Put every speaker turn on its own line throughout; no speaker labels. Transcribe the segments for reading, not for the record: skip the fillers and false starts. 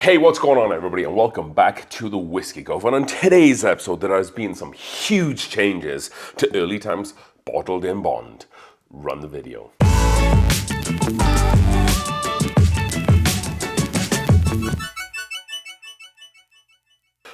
Hey, what's going on, everybody, and welcome back to the Whiskey Cove. And on today's episode, there has been some huge changes to early times bottled in bond. Run the video.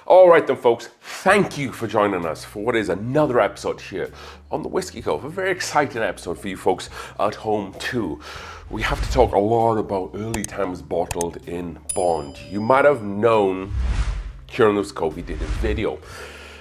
All right then, folks, thank you for joining us for what is another episode here on the Whiskey Cove. A very exciting episode for you folks at home too. We have to talk a lot about early times bottled in bond. You might have known here on the Whiskey Cove we did a video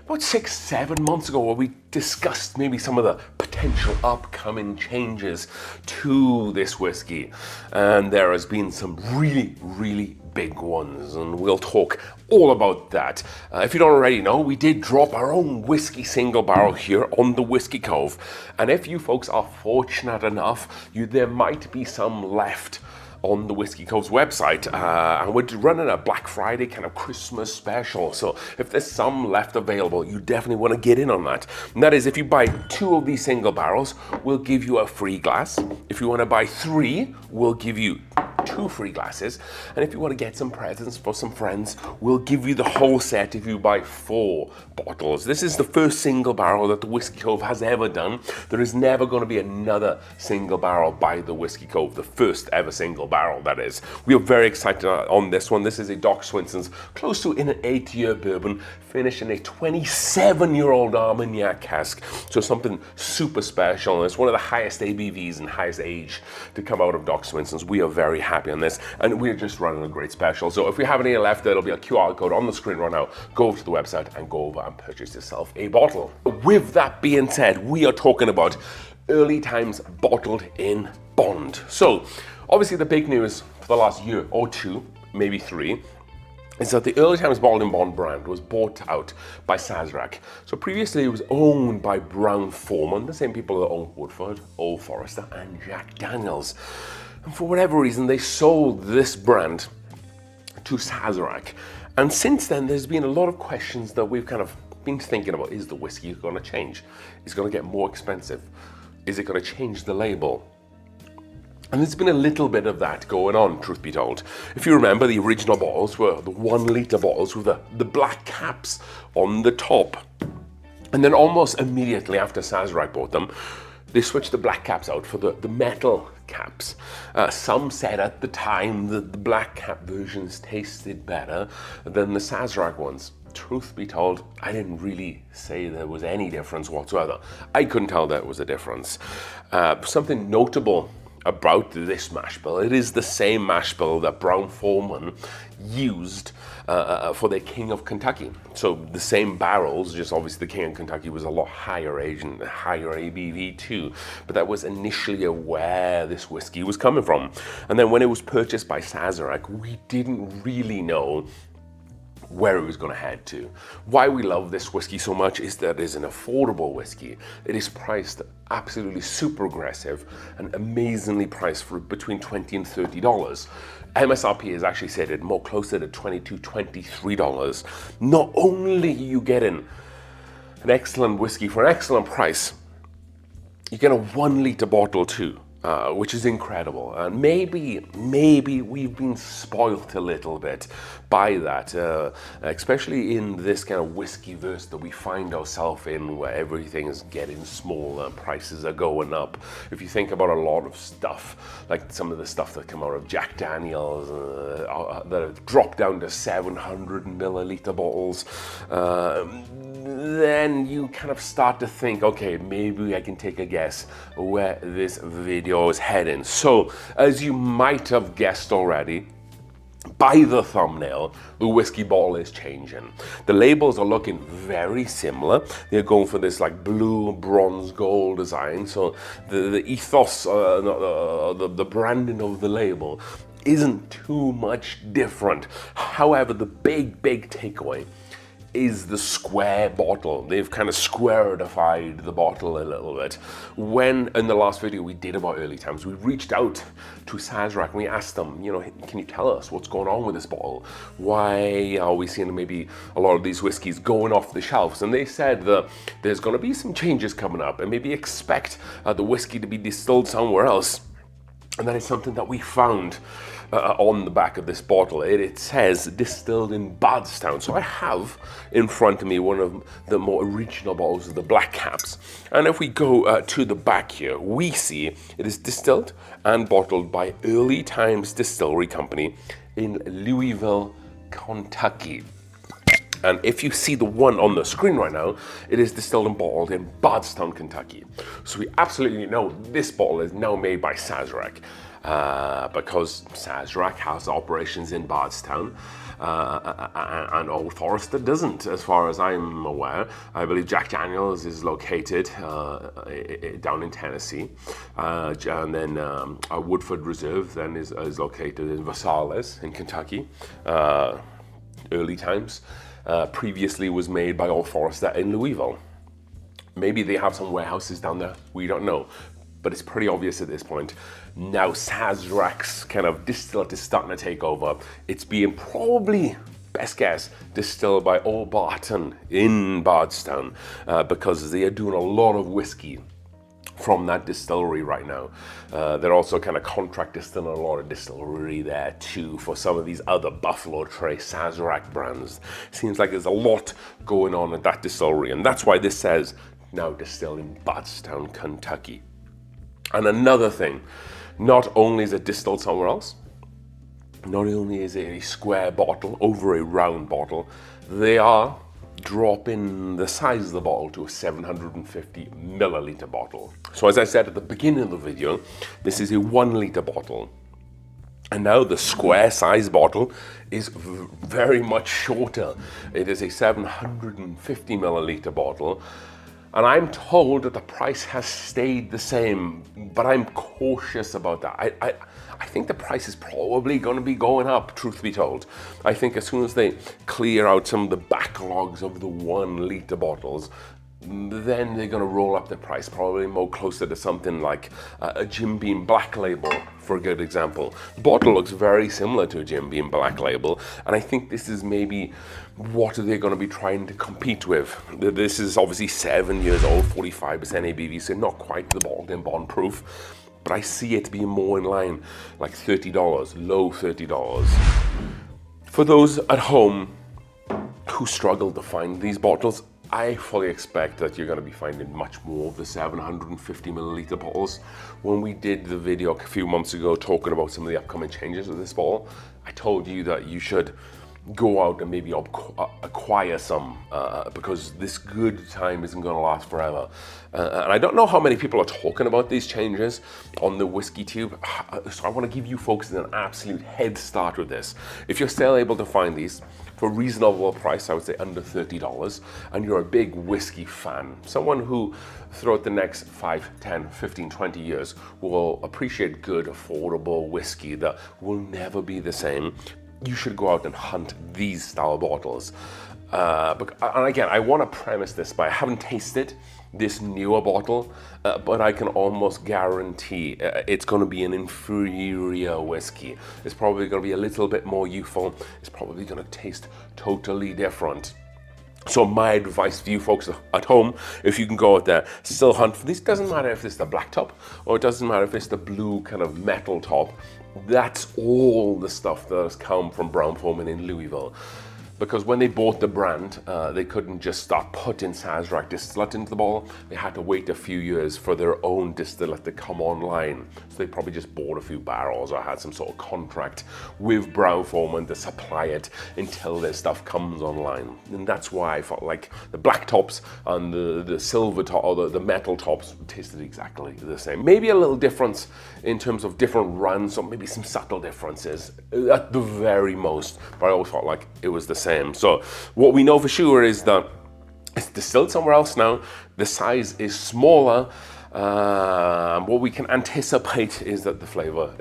about 6-7 months ago where we discussed maybe some of the potential upcoming changes to this whiskey, and there has been some really big ones, and we'll talk all about that. If you don't already know, we did drop our own whiskey single barrel here on the Whiskey Cove, and if you folks are fortunate enough, there might be some left on the Whiskey Cove's website, and we're running a Black Friday kind of Christmas special. So if there's some left available, you definitely want to get in on that. And that is, if you buy 2 of these single barrels, we'll give you a free glass. If you want to buy 3, we'll give you 2 free glasses. And if you want to get some presents for some friends, we'll give you the whole set if you buy 4 bottles. This is the first single barrel that the Whiskey Cove has ever done. There is never going to be another single barrel by the Whiskey Cove, the first ever single barrel, that is. We are very excited on this one. This is a Doc Swinson's, close to an 8-year bourbon, finished in a 27-year-old Armagnac cask. So something super special, and it's one of the highest ABVs and highest age to come out of Doc Swinson's. We are very happy on this, and we're just running a great special. So if we have any left, there'll be a QR code on the screen right now. Go over to the website and go over and purchase yourself a bottle. With that being said, we are talking about early times bottled in bond. So obviously the big news for the last year or 2, maybe 3, is that the Early Times Bottled in Bond brand was bought out by Sazerac. So previously it was owned by Brown-Forman, the same people that own Woodford, Old Forester, and Jack Daniels. And for whatever reason, they sold this brand to Sazerac. And since then, there's been a lot of questions that we've kind of been thinking about. Is the whiskey going to change? Is it going to get more expensive? Is it going to change the label? And there's been a little bit of that going on, truth be told. If you remember, the original bottles were the 1-litre bottles with the black caps on the top. And then almost immediately after Sazerac bought them, they switched the black caps out for the metal caps. Some said at the time that the black cap versions tasted better than the Sazerac ones. Truth be told, I didn't really say there was any difference whatsoever. I couldn't tell there was a difference. Something notable about this mash bill, it is the same mash bill that Brown-Forman used for their King of Kentucky. So the same barrels, just obviously the King of Kentucky was a lot higher age and higher ABV too, but that was initially where this whiskey was coming from. And then when it was purchased by Sazerac, we didn't really know where it was going to head to. Why we love this whiskey so much is that it is an affordable whiskey. It is priced absolutely super aggressive and amazingly priced for between $20 and $30. MSRP is actually set at more closer to $22, $23. Not only are you getting an excellent whiskey for an excellent price, you get a 1-litre bottle too. Which is incredible, and maybe we've been spoilt a little bit by that, especially in this kind of whiskey verse that we find ourselves in, where everything is getting smaller, prices are going up. If you think about a lot of stuff, like some of the stuff that come out of Jack Daniels, that have dropped down to 700 milliliter bottles, then you kind of start to think, okay, maybe I can take a guess where this video is heading. So, as you might have guessed already, by the thumbnail, the whiskey bottle is changing. The labels are looking very similar. They're going for this like blue, bronze, gold design. So the ethos, the branding of the label isn't too much different. However, the big takeaway is the square bottle. They've kind of squarified the bottle a little bit. When in the last video we did about early times, we reached out to Sazerac and we asked them, can you tell us what's going on with this bottle? Why are we seeing maybe a lot of these whiskeys going off the shelves? And they said that there's going to be some changes coming up, and maybe expect the whiskey to be distilled somewhere else. And that is something that we found on the back of this bottle. It says distilled in Bardstown. So I have in front of me one of the more original bottles of the black caps. And if we go to the back here, we see it is distilled and bottled by Early Times Distillery Company in Louisville, Kentucky. And if you see the one on the screen right now, it is distilled and bottled in Bardstown, Kentucky. So we absolutely know this bottle is now made by Sazerac, because Sazerac has operations in Bardstown, and Old Forester doesn't, as far as I'm aware. I believe Jack Daniels is located down in Tennessee, and then Woodford Reserve then is located in Versailles in Kentucky. Early Times previously was made by Old Forester in Louisville. Maybe they have some warehouses down there, we don't know. But it's pretty obvious at this point. Now Sazerac's kind of distillate is starting to take over. It's being probably, best guess, distilled by Old Barton in Bardstown, because they are doing a lot of whiskey from that distillery right now. They're also kind of contract distilling a lot of distillery there too for some of these other Buffalo Trace Sazerac brands. Seems like there's a lot going on at that distillery, and that's why this says now distilled in Bardstown, Kentucky. And another thing, not only is it distilled somewhere else, not only is it a square bottle over a round bottle, they are dropping the size of the bottle to a 750 milliliter bottle. So as I said at the beginning of the video, this is a 1 liter bottle. And now the square size bottle is very much shorter. It is a 750 milliliter bottle. And I'm told that the price has stayed the same, but I'm cautious about that. I think the price is probably going to be going up, truth be told. I think as soon as they clear out some of the backlogs of the 1 liter bottles, then they're going to roll up the price, probably more closer to something like a Jim Beam Black Label, for a good example. The bottle looks very similar to a Jim Beam Black Label, and I think this is maybe what are they going to be trying to compete with. This is obviously 7 years old, 45% ABV, so not quite the bottled in bond proof, but I see it being more in line, like $30, low $30. For those at home who struggle to find these bottles, I fully expect that you're going to be finding much more of the 750 milliliter bottles. When we did the video a few months ago talking about some of the upcoming changes with this bottle, I told you that you should go out and maybe acquire some, because this good time isn't going to last forever. And I don't know how many people are talking about these changes on the Whiskey Tube, so I want to give you folks an absolute head start with this. If you're still able to find these for a reasonable price, I would say under $30, and you're a big whiskey fan, someone who throughout the next 5, 10, 15, 20 years will appreciate good, affordable whiskey that will never be the same, you should go out and hunt these style bottles. And again, I want to premise this by I haven't tasted this newer bottle, but I can almost guarantee it's going to be an inferior whiskey. It's probably going to be a little bit more youthful. It's probably going to taste totally different. So my advice for you folks at home, if you can go out there, still hunt for these. Doesn't matter if it's the black top or it doesn't matter if it's the blue kind of metal top. That's all the stuff that has come from Brown-Forman in Louisville. Because when they bought the brand, they couldn't just start putting Sazerac distillate into the bottle. They had to wait a few years for their own distillate to come online. So they probably just bought a few barrels or had some sort of contract with Brown-Forman to supply it until their stuff comes online. And that's why I felt like the black tops and the silver top or the metal tops tasted exactly the same. Maybe a little difference in terms of different runs, or maybe some subtle differences at the very most, but I always felt like it was the same. So what we know for sure is that it's distilled somewhere else now. The size is smaller. What we can anticipate is that the flavor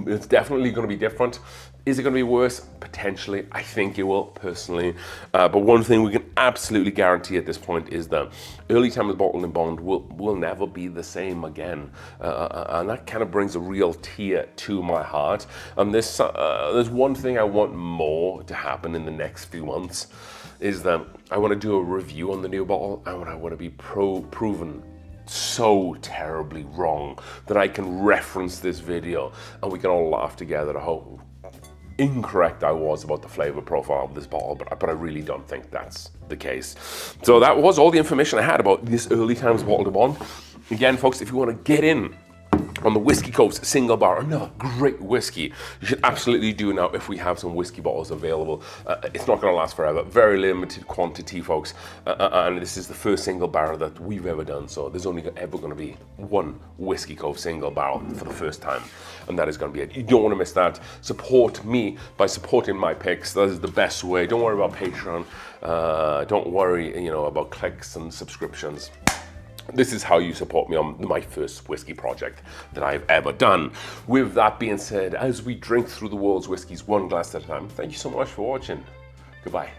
is definitely going to be different. Is it going to be worse? Potentially. I think it will, personally. But one thing we can absolutely guarantee at this point is that Early Times Bottled in Bond will never be the same again. And that kind of brings a real tear to my heart. And there's one thing I want more to happen in the next few months, is that I want to do a review on the new bottle, and I want to be proven so terribly wrong that I can reference this video and we can all laugh together. Oh, incorrect I was about the flavor profile of this bottle, but I really don't think that's the case. So that was all the information I had about this early times bottle de bond. Again, folks, if you want to get in on the Whiskey Cove's single barrel, another great whiskey, you should absolutely do now if we have some whiskey bottles available. It's not going to last forever, very limited quantity, folks, and this is the first single barrel that we've ever done, so there's only ever going to be one Whiskey Cove single barrel for the first time, and that is going to be it. You don't want to miss that. Support me by supporting my picks. That is the best way. Don't worry about Patreon. Don't worry, about clicks and subscriptions. This is how you support me on my first whiskey project that I've ever done. With that being said, as we drink through the world's whiskeys one glass at a time, thank you so much for watching. Goodbye.